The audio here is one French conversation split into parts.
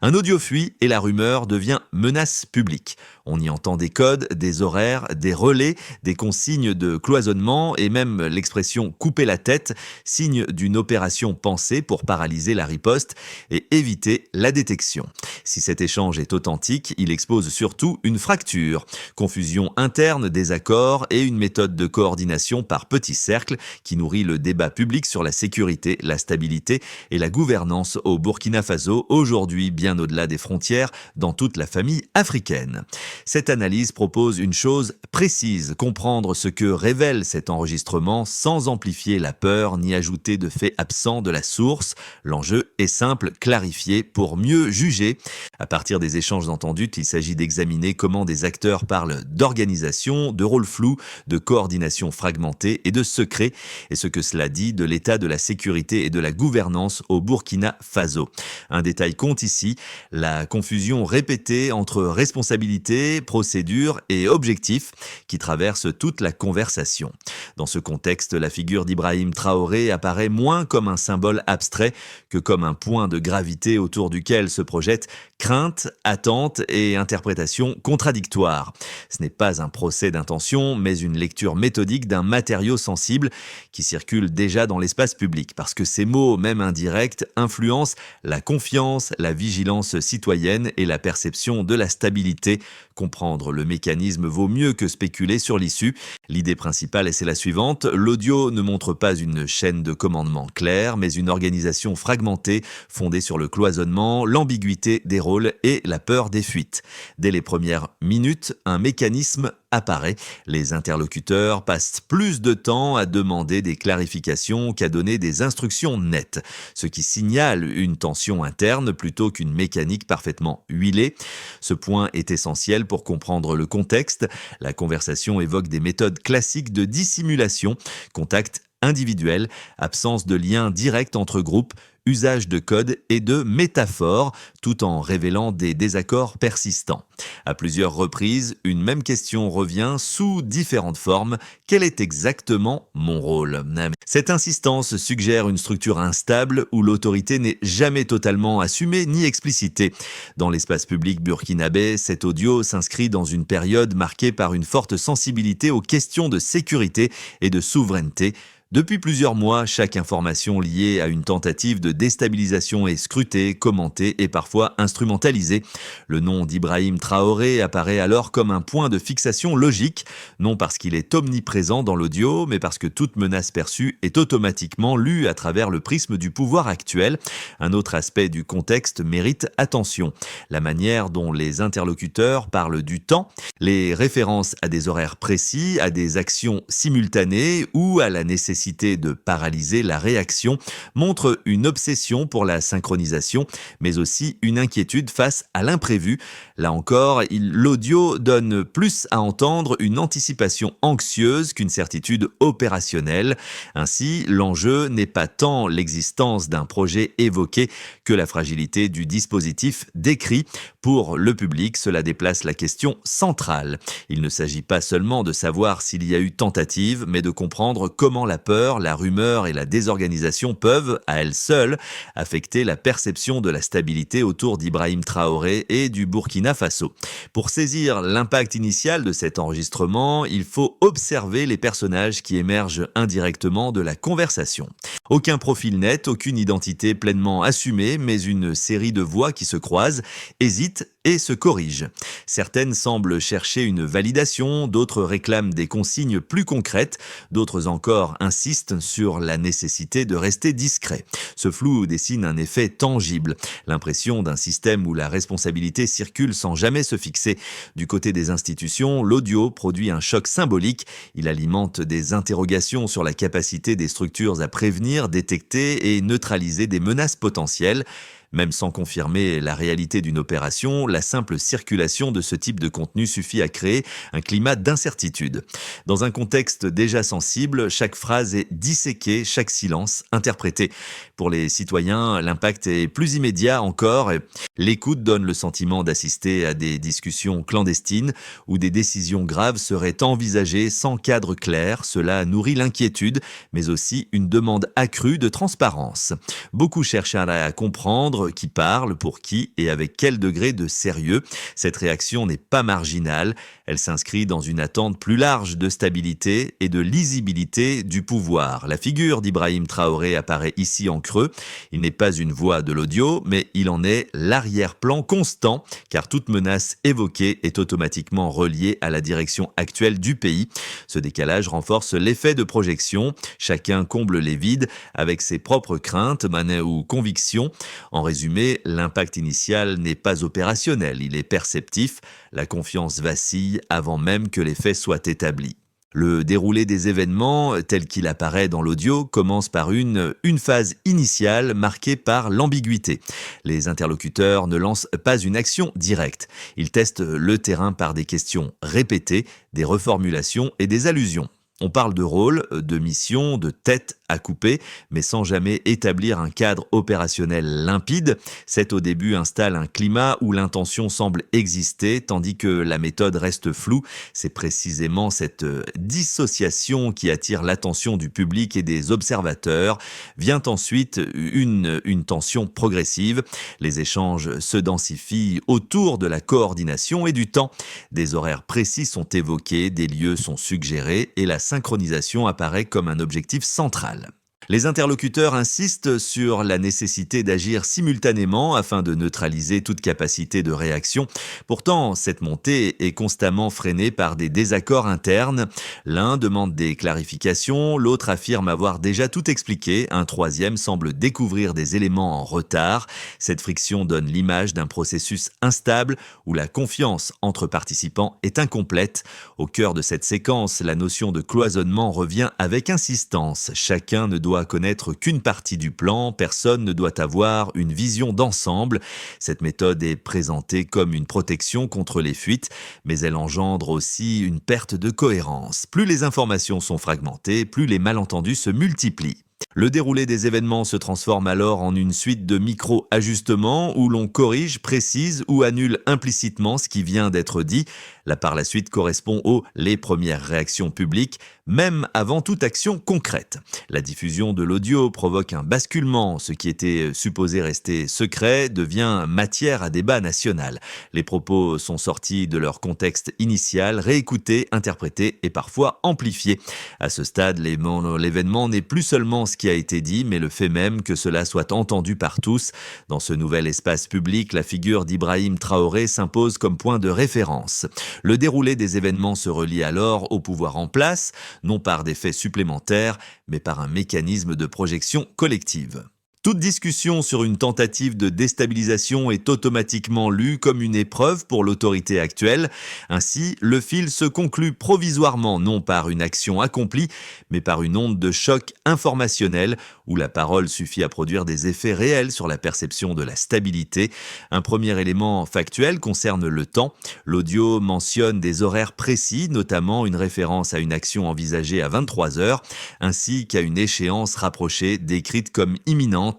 Un audio fuit et la rumeur devient menace publique. On y entend des codes, des horaires, des relais, des consignes de cloisonnement et même l'expression couper la tête, signe d'une opération pensée pour paralyser la riposte et éviter la détection. Si cet échange est authentique, il expose surtout une fracture, confusion interne, désaccords et une méthode de coordination par petits cercles qui nourrit le débat public sur la sécurité, la stabilité et la gouvernance au Burkina Faso, aujourd'hui bien au-delà des frontières, dans toute la famille africaine. Cette analyse propose une chose précise, comprendre ce que révèle cet enregistrement sans amplifier la peur ni ajouter de faits absents de la source. L'enjeu est simple, clarifier pour mieux juger. À partir des échanges entendus, il s'agit d'examiner comment des acteurs parlent d'organisation, de rôle flou, de coordination fragmentée et de secret, et ce que cela dit de l'état de la sécurité et de la gouvernance au Burkina Faso. Un détail compte ici, la confusion répétée entre responsabilité, procédure et objectif qui traverse toute la conversation. Dans ce contexte, la figure d'Ibrahim Traoré apparaît moins comme un symbole abstrait que comme un point de gravité autour duquel se projettent crainte, attente et interprétation contradictoires. Ce n'est pas un procès d'intention, mais une lecture méthodique d'un matériau sensible qui circule déjà dans l'espace public, parce que ces mots, même indirects, influencent la confiance, la vigilance citoyenne et la perception de la stabilité. Comprendre le mécanisme vaut mieux que spéculer sur l'issue. L'idée principale, c'est la suivante. L'audio ne montre pas une chaîne de commandement claire, mais une organisation fragmentée, fondée sur le cloisonnement, l'ambiguïté des rôles et la peur des fuites. Dès les premières minutes, un mécanisme apparaît. Les interlocuteurs passent plus de temps à demander des clarifications qu'à donner des instructions nettes, ce qui signale une tension interne plutôt qu'une mécanique parfaitement huilée. Ce point est essentiel pour comprendre le contexte. La conversation évoque des méthodes classiques de dissimulation, contact individuel, absence de lien direct entre groupes, usage de codes et de métaphores, tout en révélant des désaccords persistants. À plusieurs reprises, une même question revient sous différentes formes. Quel est exactement mon rôle ? Cette insistance suggère une structure instable où l'autorité n'est jamais totalement assumée ni explicitée. Dans l'espace public burkinabé, cet audio s'inscrit dans une période marquée par une forte sensibilité aux questions de sécurité et de souveraineté. Depuis plusieurs mois, chaque information liée à une tentative de déstabilisation est scrutée, commentée et parfois instrumentalisée. Le nom d'Ibrahim Traoré apparaît alors comme un point de fixation logique, non parce qu'il est omniprésent dans l'audio, mais parce que toute menace perçue est automatiquement lue à travers le prisme du pouvoir actuel. Un autre aspect du contexte mérite attention. La manière dont les interlocuteurs parlent du temps, les références à des horaires précis, à des actions simultanées ou à la nécessité de paralyser la réaction montre une obsession pour la synchronisation, mais aussi une inquiétude face à l'imprévu. Là encore, l'audio donne plus à entendre une anticipation anxieuse qu'une certitude opérationnelle. Ainsi, l'enjeu n'est pas tant l'existence d'un projet évoqué que la fragilité du dispositif décrit. Pour le public, cela déplace la question centrale. Il ne s'agit pas seulement de savoir s'il y a eu tentative, mais de comprendre comment la peur, la rumeur et la désorganisation peuvent, à elles seules, affecter la perception de la stabilité autour d'Ibrahim Traoré et du Burkina Faso. Pour saisir l'impact initial de cet enregistrement, il faut observer les personnages qui émergent indirectement de la conversation. Aucun profil net, aucune identité pleinement assumée, mais une série de voix qui se croisent, hésitent et se corrigent. Certaines semblent chercher une validation, d'autres réclament des consignes plus concrètes, d'autres encore insistent sur la nécessité de rester discret. Ce flou dessine un effet tangible, l'impression d'un système où la responsabilité circule sans jamais se fixer. Du côté des institutions, l'audio produit un choc symbolique. Il alimente des interrogations sur la capacité des structures à prévenir, détecter et neutraliser des menaces potentielles. Même sans confirmer la réalité d'une opération, la simple circulation de ce type de contenu suffit à créer un climat d'incertitude. Dans un contexte déjà sensible, chaque phrase est disséquée, chaque silence interprété. Pour les citoyens, l'impact est plus immédiat encore. L'écoute donne le sentiment d'assister à des discussions clandestines où des décisions graves seraient envisagées sans cadre clair. Cela nourrit l'inquiétude, mais aussi une demande accrue de transparence. Beaucoup cherchent à comprendre, comprendre qui parle, pour qui et avec quel degré de sérieux. Cette réaction n'est pas marginale, elle s'inscrit dans une attente plus large de stabilité et de lisibilité du pouvoir. La figure d'Ibrahim Traoré apparaît ici en creux. Il n'est pas une voix de l'audio, mais il en est l'arrière-plan constant, car toute menace évoquée est automatiquement reliée à la direction actuelle du pays. Ce décalage renforce l'effet de projection. Chacun comble les vides avec ses propres craintes, manées ou convictions. En résumé, l'impact initial n'est pas opérationnel, il est perceptif. La confiance vacille avant même que les faits soient établis. Le déroulé des événements, tel qu'il apparaît dans l'audio, commence par une phase initiale marquée par l'ambiguïté. Les interlocuteurs ne lancent pas une action directe. Ils testent le terrain par des questions répétées, des reformulations et des allusions. On parle de rôle, de mission, de tête à couper, mais sans jamais établir un cadre opérationnel limpide. Cet au début installe un climat où l'intention semble exister, tandis que la méthode reste floue. C'est précisément cette dissociation qui attire l'attention du public et des observateurs. Vient ensuite une tension progressive. Les échanges se densifient autour de la coordination et du temps. Des horaires précis sont évoqués, des lieux sont suggérés et la synchronisation apparaît comme un objectif central. Les interlocuteurs insistent sur la nécessité d'agir simultanément afin de neutraliser toute capacité de réaction. Pourtant, cette montée est constamment freinée par des désaccords internes. L'un demande des clarifications, l'autre affirme avoir déjà tout expliqué, un troisième semble découvrir des éléments en retard. Cette friction donne l'image d'un processus instable où la confiance entre participants est incomplète. Au cœur de cette séquence, la notion de cloisonnement revient avec insistance. Chacun ne doit connaître qu'une partie du plan, personne ne doit avoir une vision d'ensemble. Cette méthode est présentée comme une protection contre les fuites, mais elle engendre aussi une perte de cohérence. Plus les informations sont fragmentées, plus les malentendus se multiplient. Le déroulé des événements se transforme alors en une suite de micro-ajustements où l'on corrige, précise ou annule implicitement ce qui vient d'être dit. Là, par la suite, correspond aux les premières réactions publiques, même avant toute action concrète. La diffusion de l'audio provoque un basculement. Ce qui était supposé rester secret devient matière à débat national. Les propos sont sortis de leur contexte initial, réécoutés, interprétés et parfois amplifiés. À ce stade, l'événement n'est plus seulement ce qui a été dit, mais le fait même que cela soit entendu par tous. Dans ce nouvel espace public, la figure d'Ibrahim Traoré s'impose comme point de référence. Le déroulé des événements se relie alors au pouvoir en place, non par des faits supplémentaires, mais par un mécanisme de projection collective. Toute discussion sur une tentative de déstabilisation est automatiquement lue comme une épreuve pour l'autorité actuelle. Ainsi, le fil se conclut provisoirement non par une action accomplie, mais par une onde de choc informationnel où la parole suffit à produire des effets réels sur la perception de la stabilité. Un premier élément factuel concerne le temps. L'audio mentionne des horaires précis, notamment une référence à une action envisagée à 23 heures, ainsi qu'à une échéance rapprochée décrite comme imminente.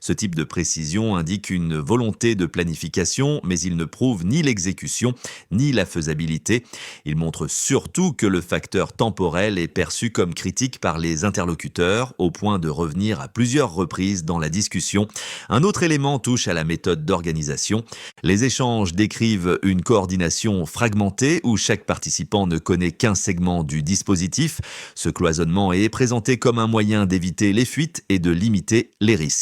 Ce type de précision indique une volonté de planification, mais il ne prouve ni l'exécution, ni la faisabilité. Il montre surtout que le facteur temporel est perçu comme critique par les interlocuteurs, au point de revenir à plusieurs reprises dans la discussion. Un autre élément touche à la méthode d'organisation. Les échanges décrivent une coordination fragmentée où chaque participant ne connaît qu'un segment du dispositif. Ce cloisonnement est présenté comme un moyen d'éviter les fuites et de limiter les risques.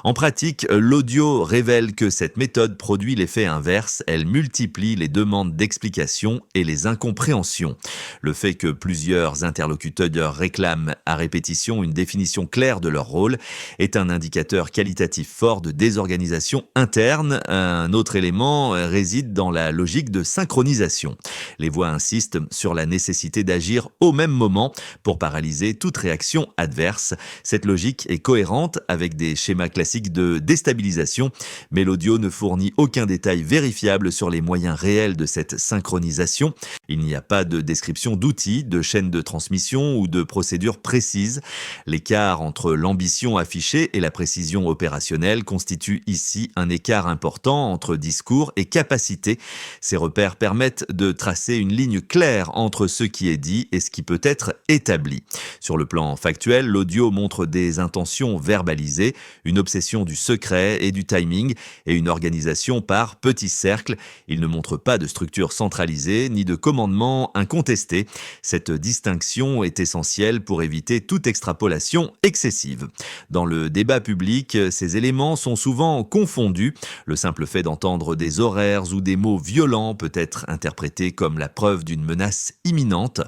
En pratique, l'audio révèle que cette méthode produit l'effet inverse, elle multiplie les demandes d'explication et les incompréhensions. Le fait que plusieurs interlocuteurs réclament à répétition une définition claire de leur rôle est un indicateur qualitatif fort de désorganisation interne. Un autre élément réside dans la logique de synchronisation. Les voix insistent sur la nécessité d'agir au même moment pour paralyser toute réaction adverse. Cette logique est cohérente avec des schémas classiques de déstabilisation, mais l'audio ne fournit aucun détail vérifiable sur les moyens réels de cette synchronisation. Il n'y a pas de description d'outils, de chaînes de transmission ou de procédures précises. L'écart entre l'ambition affichée et la précision opérationnelle constitue ici un écart important entre discours et capacité. Ces repères permettent de tracer une ligne claire entre ce qui est dit et ce qui peut être établi. Sur le plan factuel, l'audio montre des intentions verbalisées. une obsession du secret et du timing et une organisation par petits cercles. Il ne montre pas de structure centralisée ni de commandement incontesté. Cette distinction est essentielle pour éviter toute extrapolation excessive. Dans le débat public, ces éléments sont souvent confondus. Le simple fait d'entendre des horaires ou des mots violents peut être interprété comme la preuve d'une menace imminente.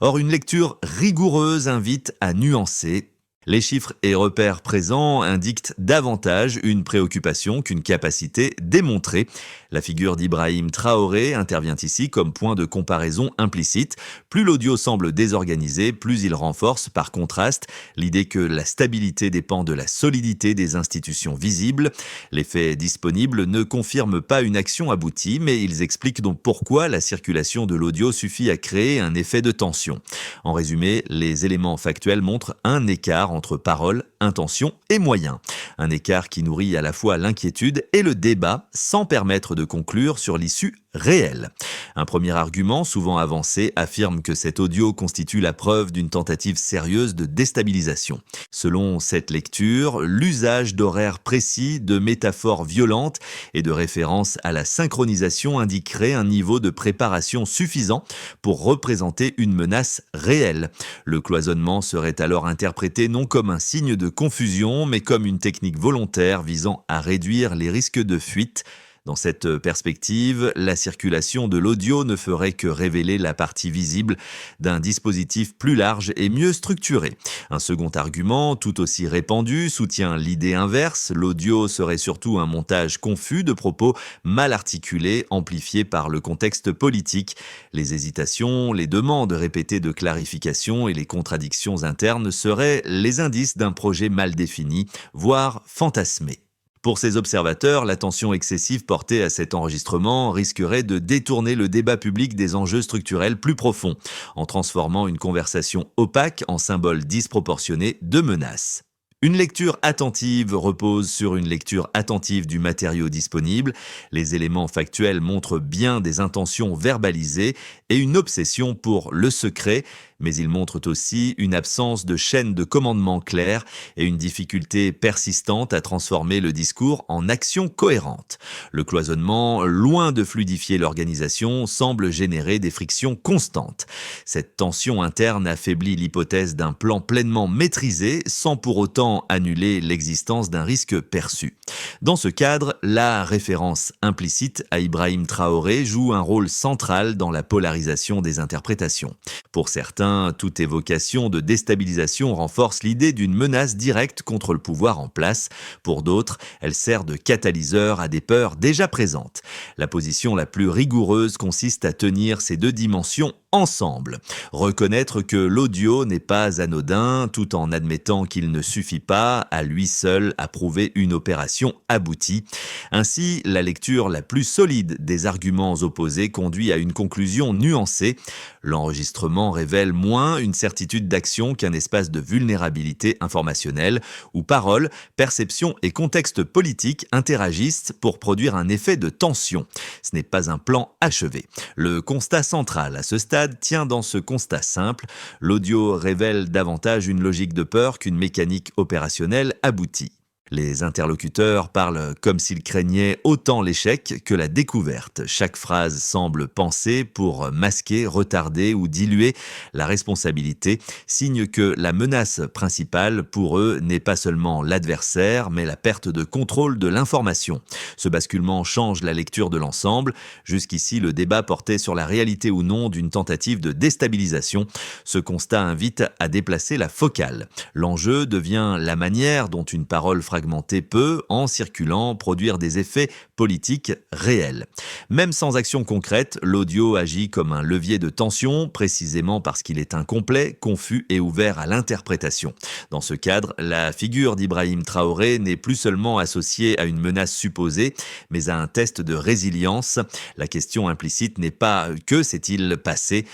Or, une lecture rigoureuse invite à nuancer. Les chiffres et repères présents indiquent davantage une préoccupation qu'une capacité démontrée. La figure d'Ibrahim Traoré intervient ici comme point de comparaison implicite. Plus l'audio semble désorganisé, plus il renforce, par contraste, l'idée que la stabilité dépend de la solidité des institutions visibles. Les faits disponibles ne confirment pas une action aboutie, mais ils expliquent donc pourquoi la circulation de l'audio suffit à créer un effet de tension. En résumé, les éléments factuels montrent un écart entre parole, intention et moyens. Un écart qui nourrit à la fois l'inquiétude et le débat sans permettre de conclure sur l'issue réelle. Un premier argument, souvent avancé, affirme que cet audio constitue la preuve d'une tentative sérieuse de déstabilisation. Selon cette lecture, l'usage d'horaires précis, de métaphores violentes et de références à la synchronisation indiquerait un niveau de préparation suffisant pour représenter une menace réelle. Le cloisonnement serait alors interprété non comme un signe de confusion, mais comme une technique volontaire visant à réduire les risques de fuite. Dans cette perspective, la circulation de l'audio ne ferait que révéler la partie visible d'un dispositif plus large et mieux structuré. Un second argument, tout aussi répandu, soutient l'idée inverse. L'audio serait surtout un montage confus de propos mal articulés, amplifiés par le contexte politique. Les hésitations, les demandes répétées de clarification et les contradictions internes seraient les indices d'un projet mal défini, voire fantasmé. Pour ces observateurs, l'attention excessive portée à cet enregistrement risquerait de détourner le débat public des enjeux structurels plus profonds, en transformant une conversation opaque en symbole disproportionné de menace. Une lecture attentive repose sur une lecture attentive du matériau disponible. Les éléments factuels montrent bien des intentions verbalisées et une obsession pour le secret, mais ils montrent aussi une absence de chaîne de commandement claire et une difficulté persistante à transformer le discours en action cohérente. Le cloisonnement, loin de fluidifier l'organisation, semble générer des frictions constantes. Cette tension interne affaiblit l'hypothèse d'un plan pleinement maîtrisé sans pour autant annuler l'existence d'un risque perçu. Dans ce cadre, la référence implicite à Ibrahim Traoré joue un rôle central dans la polarisation des interprétations. Pour certains, toute évocation de déstabilisation renforce l'idée d'une menace directe contre le pouvoir en place. Pour d'autres, elle sert de catalyseur à des peurs déjà présentes. La position la plus rigoureuse consiste à tenir ces deux dimensions ensemble. Reconnaître que l'audio n'est pas anodin, tout en admettant qu'il ne suffit pas à lui seul à prouver une opération aboutie. Ainsi, la lecture la plus solide des arguments opposés conduit à une conclusion nuancée. L'enregistrement révèle moins une certitude d'action qu'un espace de vulnérabilité informationnelle où parole, perception et contexte politique interagissent pour produire un effet de tension. Ce n'est pas un plan achevé. Le constat central à ce stade tient dans ce constat simple. L'audio révèle davantage une logique de peur qu'une mécanique opérationnelle aboutie. Les interlocuteurs parlent comme s'ils craignaient autant l'échec que la découverte. Chaque phrase semble pensée pour masquer, retarder ou diluer la responsabilité, signe que la menace principale pour eux n'est pas seulement l'adversaire, mais la perte de contrôle de l'information. Ce basculement change la lecture de l'ensemble. Jusqu'ici, le débat portait sur la réalité ou non d'une tentative de déstabilisation. Ce constat invite à déplacer la focale. L'enjeu devient la manière dont une parole fragmentée peut, en circulant, produire des effets politiques réels. Même sans action concrète, l'audio agit comme un levier de tension, précisément parce qu'il est incomplet, confus et ouvert à l'interprétation. Dans ce cadre, la figure d'Ibrahim Traoré n'est plus seulement associée à une menace supposée, mais à un test de résilience. La question implicite n'est pas « que s'est-il passé ?»,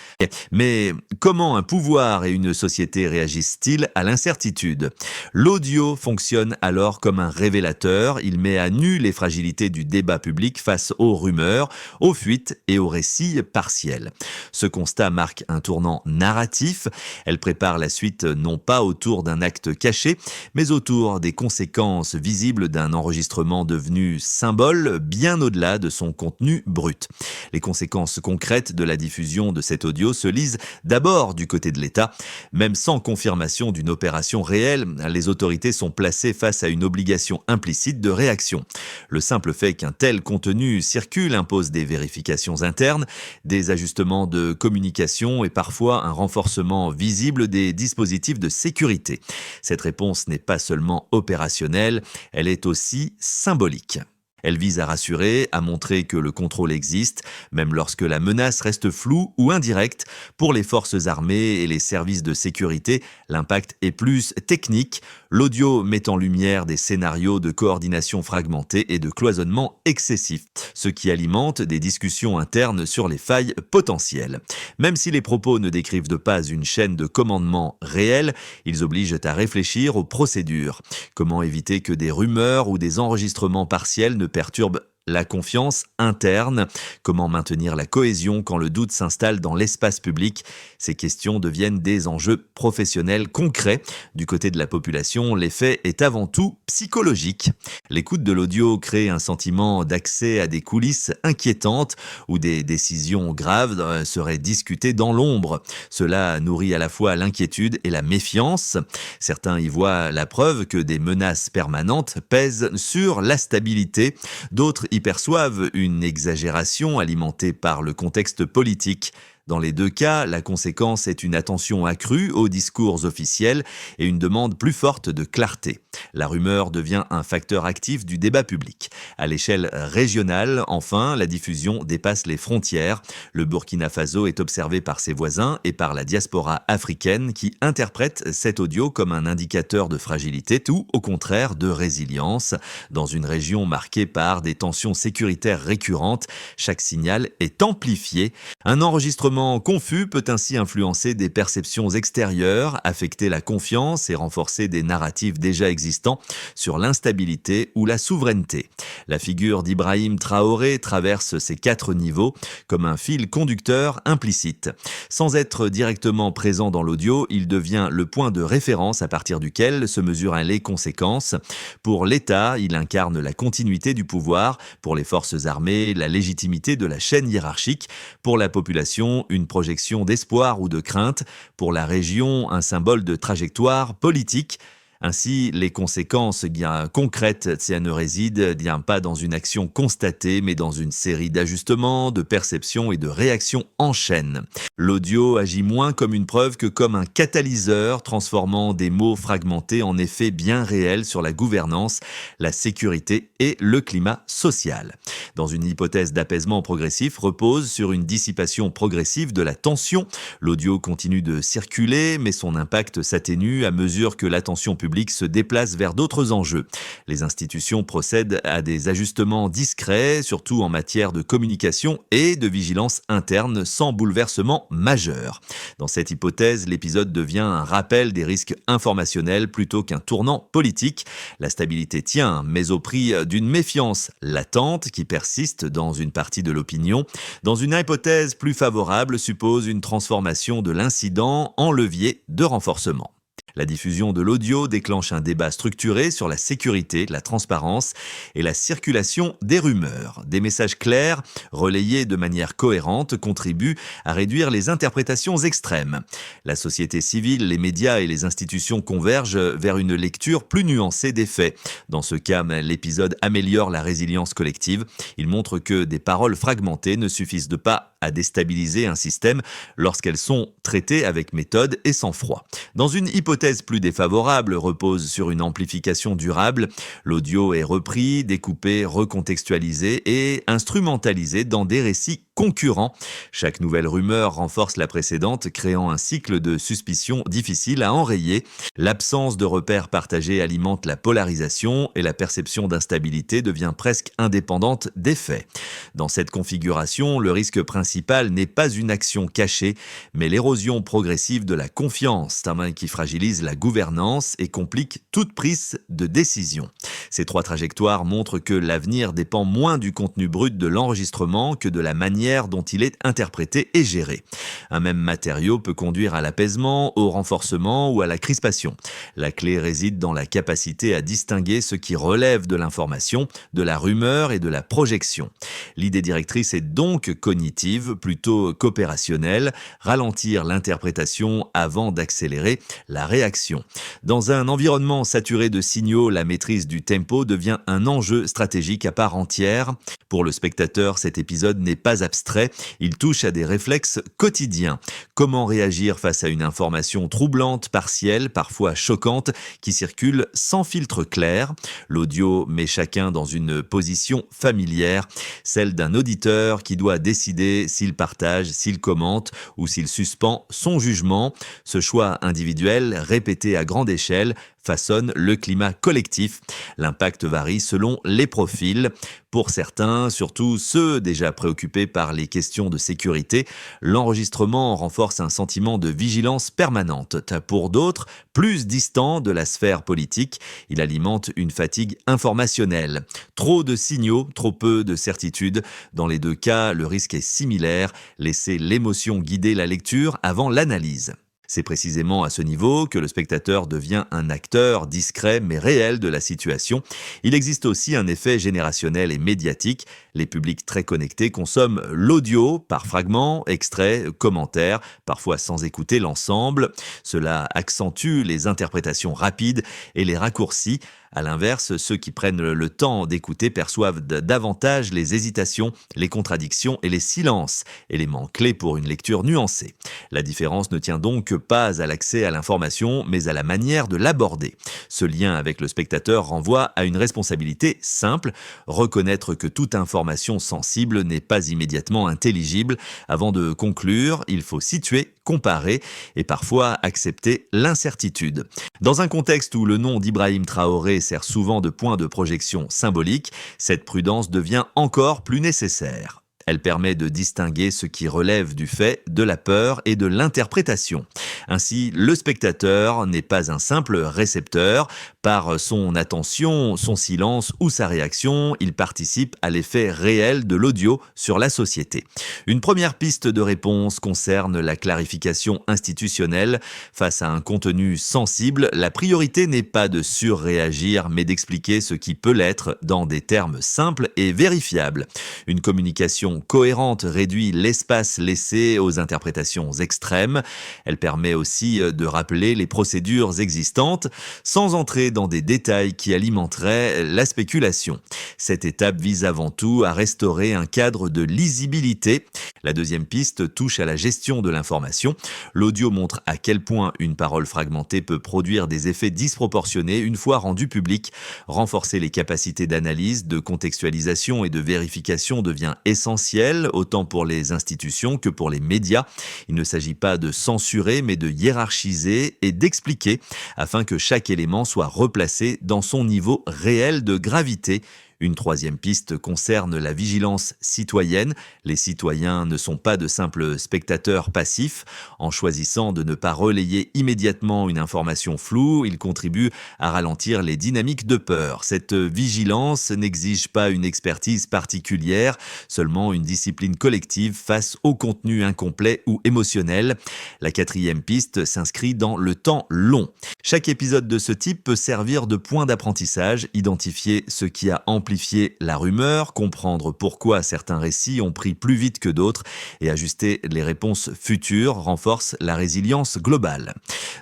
mais comment un pouvoir et une société réagissent-ils à l'incertitude ? L'audio fonctionne alors alors comme un révélateur. Il met à nu les fragilités du débat public face aux rumeurs, aux fuites et aux récits partiels. Ce constat marque un tournant narratif. Elle prépare la suite non pas autour d'un acte caché, mais autour des conséquences visibles d'un enregistrement devenu symbole bien au-delà de son contenu brut. Les conséquences concrètes de la diffusion de cet audio se lisent d'abord du côté de l'État. Même sans confirmation d'une opération réelle, les autorités sont placées face à une obligation implicite de réaction. Le simple fait qu'un tel contenu circule impose des vérifications internes, des ajustements de communication et parfois un renforcement visible des dispositifs de sécurité. Cette réponse n'est pas seulement opérationnelle, elle est aussi symbolique. Elle vise à rassurer, à montrer que le contrôle existe, même lorsque la menace reste floue ou indirecte. Pour les forces armées et les services de sécurité, l'impact est plus technique. L'audio met en lumière des scénarios de coordination fragmentée et de cloisonnement excessif, ce qui alimente des discussions internes sur les failles potentielles. Même si les propos ne décrivent pas une chaîne de commandement réelle, ils obligent à réfléchir aux procédures. Comment éviter que des rumeurs ou des enregistrements partiels ne perturbent la confiance interne? Comment maintenir la cohésion quand le doute s'installe dans l'espace public? Ces questions deviennent des enjeux professionnels concrets. Du côté de la population, l'effet est avant tout psychologique. L'écoute de l'audio crée un sentiment d'accès à des coulisses inquiétantes où des décisions graves seraient discutées dans l'ombre. Cela nourrit à la fois l'inquiétude et la méfiance. Certains y voient la preuve que des menaces permanentes pèsent sur la stabilité. D'autres y perçoivent une exagération alimentée par le contexte politique. Dans les deux cas, la conséquence est une attention accrue aux discours officiels et une demande plus forte de clarté. La rumeur devient un facteur actif du débat public. À l'échelle régionale, enfin, la diffusion dépasse les frontières. Le Burkina Faso est observé par ses voisins et par la diaspora africaine qui interprète cet audio comme un indicateur de fragilité ou, au contraire, de résilience. Dans une région marquée par des tensions sécuritaires récurrentes, chaque signal est amplifié. Un enregistrement confus peut ainsi influencer des perceptions extérieures, affecter la confiance et renforcer des narratifs déjà existants sur l'instabilité ou la souveraineté. La figure d'Ibrahim Traoré traverse ces 4 niveaux comme un fil conducteur implicite. Sans être directement présent dans l'audio, il devient le point de référence à partir duquel se mesurent les conséquences. Pour l'État, il incarne la continuité du pouvoir. Pour les forces armées, la légitimité de la chaîne hiérarchique. Pour la population, une projection d'espoir ou de crainte. Pour la région, un symbole de trajectoire politique. Ainsi, les conséquences concrètes ne résident pas dans une action constatée, mais dans une série d'ajustements, de perceptions et de réactions en chaîne. L'audio agit moins comme une preuve que comme un catalyseur, transformant des mots fragmentés en effets bien réels sur la gouvernance, la sécurité et le climat social. Dans une hypothèse d'apaisement progressif, repose sur une dissipation progressive de la tension. L'audio continue de circuler, mais son impact s'atténue à mesure que l'attention publique se déplace vers d'autres enjeux. Les institutions procèdent à des ajustements discrets, surtout en matière de communication et de vigilance interne, sans bouleversement majeur. Dans cette hypothèse, l'épisode devient un rappel des risques informationnels plutôt qu'un tournant politique. La stabilité tient, mais au prix d'une méfiance latente qui persiste dans une partie de l'opinion. Dans une hypothèse plus favorable, suppose une transformation de l'incident en levier de renforcement. La diffusion de l'audio déclenche un débat structuré sur la sécurité, la transparence et la circulation des rumeurs. Des messages clairs, relayés de manière cohérente, contribuent à réduire les interprétations extrêmes. La société civile, les médias et les institutions convergent vers une lecture plus nuancée des faits. Dans ce cas, l'épisode améliore la résilience collective. Il montre que des paroles fragmentées ne suffisent pas à déstabiliser un système lorsqu'elles sont traitées avec méthode et sang-froid. Dans une hypothèse plus défavorable, repose sur une amplification durable. L'audio est repris, découpé, recontextualisé et instrumentalisé dans des récits concurrents. Chaque nouvelle rumeur renforce la précédente, créant un cycle de suspicion difficile à enrayer. L'absence de repères partagés alimente la polarisation et la perception d'instabilité devient presque indépendante des faits. Dans cette configuration, le risque principal n'est pas une action cachée, mais l'érosion progressive de la confiance, qui fragilise la gouvernance et complique toute prise de décision. Ces trois trajectoires montrent que l'avenir dépend moins du contenu brut de l'enregistrement que de la manière dont il est interprété et géré. Un même matériau peut conduire à l'apaisement, au renforcement ou à la crispation. La clé réside dans la capacité à distinguer ce qui relève de l'information, de la rumeur et de la projection. L'idée directrice est donc cognitive, plutôt qu'opérationnelle, ralentir l'interprétation avant d'accélérer la réaction. Dans un environnement saturé de signaux, la maîtrise du tempo devient un enjeu stratégique à part entière. Pour le spectateur, cet épisode n'est pas abstrait, il touche à des réflexes quotidiens. Comment réagir face à une information troublante, partielle, parfois choquante, qui circule sans filtre clair? L'audio met chacun dans une position familière, celle d'un auditeur qui doit décider s'il partage, s'il commente ou s'il suspend son jugement. Ce choix individuel, répété à grande échelle, façonne le climat collectif. L'impact varie selon les profils. Pour certains, surtout ceux déjà préoccupés par les questions de sécurité, l'enregistrement renforce un sentiment de vigilance permanente. Pour d'autres, plus distants de la sphère politique, il alimente une fatigue informationnelle. Trop de signaux, trop peu de certitudes. Dans les deux cas, le risque est similaire. Laisser l'émotion guider la lecture avant l'analyse. C'est précisément à ce niveau que le spectateur devient un acteur discret mais réel de la situation. Il existe aussi un effet générationnel et médiatique. Les publics très connectés consomment l'audio par fragments, extraits, commentaires, parfois sans écouter l'ensemble. Cela accentue les interprétations rapides et les raccourcis. À l'inverse, ceux qui prennent le temps d'écouter perçoivent davantage les hésitations, les contradictions et les silences, éléments clés pour une lecture nuancée. La différence ne tient donc pas à l'accès à l'information, mais à la manière de l'aborder. Ce lien avec le spectateur renvoie à une responsabilité simple, reconnaître que toute information sensible n'est pas immédiatement intelligible. Avant de conclure, il faut situer, comparer et parfois accepter l'incertitude. Dans un contexte où le nom d'Ibrahim Traoré sert souvent de point de projection symbolique, cette prudence devient encore plus nécessaire. Elle permet de distinguer ce qui relève du fait, de la peur et de l'interprétation. Ainsi, le spectateur n'est pas un simple récepteur. Par son attention, son silence ou sa réaction, il participe à l'effet réel de l'audio sur la société. Une première piste de réponse concerne la clarification institutionnelle. Face à un contenu sensible, la priorité n'est pas de surréagir, mais d'expliquer ce qui peut l'être dans des termes simples et vérifiables. Une communication cohérente réduit l'espace laissé aux interprétations extrêmes. Elle permet aussi de rappeler les procédures existantes sans entrer dans des détails qui alimenteraient la spéculation. Cette étape vise avant tout à restaurer un cadre de lisibilité. La deuxième piste touche à la gestion de l'information. L'audio montre à quel point une parole fragmentée peut produire des effets disproportionnés une fois rendue publique. Renforcer les capacités d'analyse, de contextualisation et de vérification devient essentiel, autant pour les institutions que pour les médias. Il ne s'agit pas de censurer, mais de hiérarchiser et d'expliquer, afin que chaque élément soit replacé dans son niveau réel de gravité. Une troisième piste concerne la vigilance citoyenne. Les citoyens ne sont pas de simples spectateurs passifs. En choisissant de ne pas relayer immédiatement une information floue, ils contribuent à ralentir les dynamiques de peur. Cette vigilance n'exige pas une expertise particulière, seulement une discipline collective face au contenu incomplet ou émotionnel. La quatrième piste s'inscrit dans le temps long. Chaque épisode de ce type peut servir de point d'apprentissage, identifier ce qui a amplifié la rumeur, comprendre pourquoi certains récits ont pris plus vite que d'autres et ajuster les réponses futures renforce la résilience globale.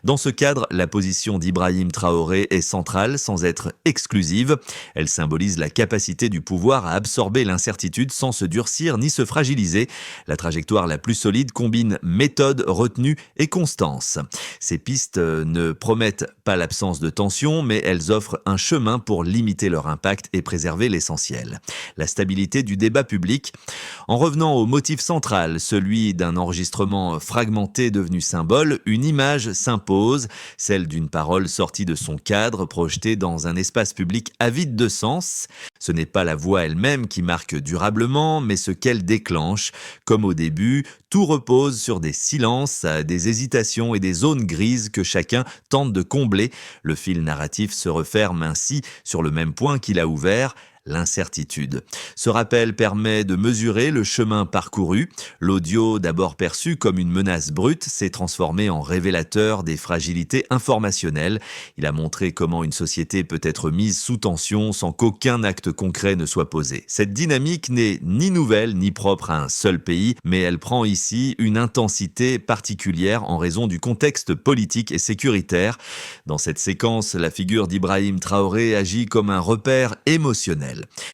Dans ce cadre, la position d'Ibrahim Traoré est centrale sans être exclusive. Elle symbolise la capacité du pouvoir à absorber l'incertitude sans se durcir ni se fragiliser. La trajectoire la plus solide combine méthode, retenue et constance. Ces pistes ne promettent pas l'absence de tension, mais elles offrent un chemin pour limiter leur impact et préserver l'essentiel. La stabilité du débat public. En revenant au motif central, celui d'un enregistrement fragmenté devenu symbole, une image s'impose, celle d'une parole sortie de son cadre, projetée dans un espace public avide de sens. Ce n'est pas la voix elle-même qui marque durablement, mais ce qu'elle déclenche. Comme au début, tout repose sur des silences, des hésitations et des zones grises que chacun tente de combler. Le fil narratif se referme ainsi sur le même point qu'il a ouvert, l'incertitude. Ce rappel permet de mesurer le chemin parcouru. L'audio, d'abord perçu comme une menace brute, s'est transformé en révélateur des fragilités informationnelles. Il a montré comment une société peut être mise sous tension sans qu'aucun acte concret ne soit posé. Cette dynamique n'est ni nouvelle ni propre à un seul pays, mais elle prend ici une intensité particulière en raison du contexte politique et sécuritaire. Dans cette séquence, la figure d'Ibrahim Traoré agit comme un repère émotionnel.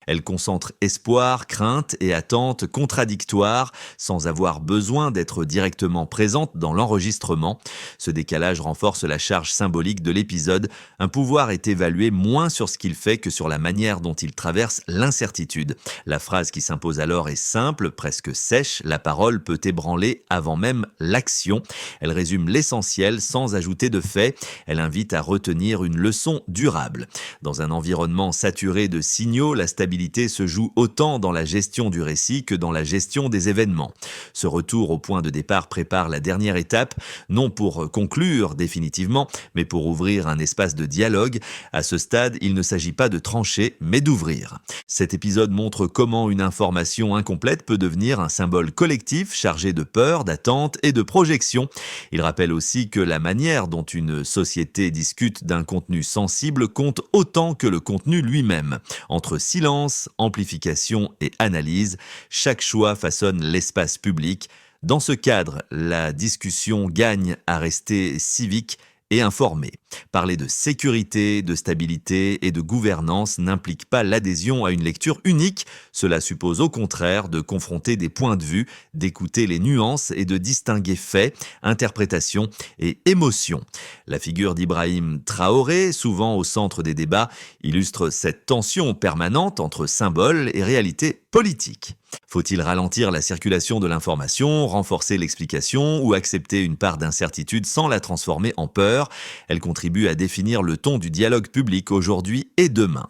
Elle concentre espoir, crainte et attente contradictoires sans avoir besoin d'être directement présente dans l'enregistrement. Ce décalage renforce la charge symbolique de l'épisode. Un pouvoir est évalué moins sur ce qu'il fait que sur la manière dont il traverse l'incertitude. La phrase qui s'impose alors est simple, presque sèche. La parole peut ébranler avant même l'action. Elle résume l'essentiel sans ajouter de faits. Elle invite à retenir une leçon durable. Dans un environnement saturé de signaux, la stabilité se joue autant dans la gestion du récit que dans la gestion des événements. Ce retour au point de départ prépare la dernière étape, non pour conclure définitivement, mais pour ouvrir un espace de dialogue. À ce stade, il ne s'agit pas de trancher, mais d'ouvrir. Cet épisode montre comment une information incomplète peut devenir un symbole collectif chargé de peur, d'attente et de projection. Il rappelle aussi que la manière dont une société discute d'un contenu sensible compte autant que le contenu lui-même. Entre silence, amplification et analyse, chaque choix façonne l'espace public. Dans ce cadre, la discussion gagne à rester civique et informée. Parler de sécurité, de stabilité et de gouvernance n'implique pas l'adhésion à une lecture unique. Cela suppose au contraire de confronter des points de vue, d'écouter les nuances et de distinguer faits, interprétations et émotions. La figure d'Ibrahim Traoré, souvent au centre des débats, illustre cette tension permanente entre symbole et réalité politique. Faut-il ralentir la circulation de l'information, renforcer l'explication ou accepter une part d'incertitude sans la transformer en peur ? Elle contribue à définir le ton du dialogue public aujourd'hui et demain.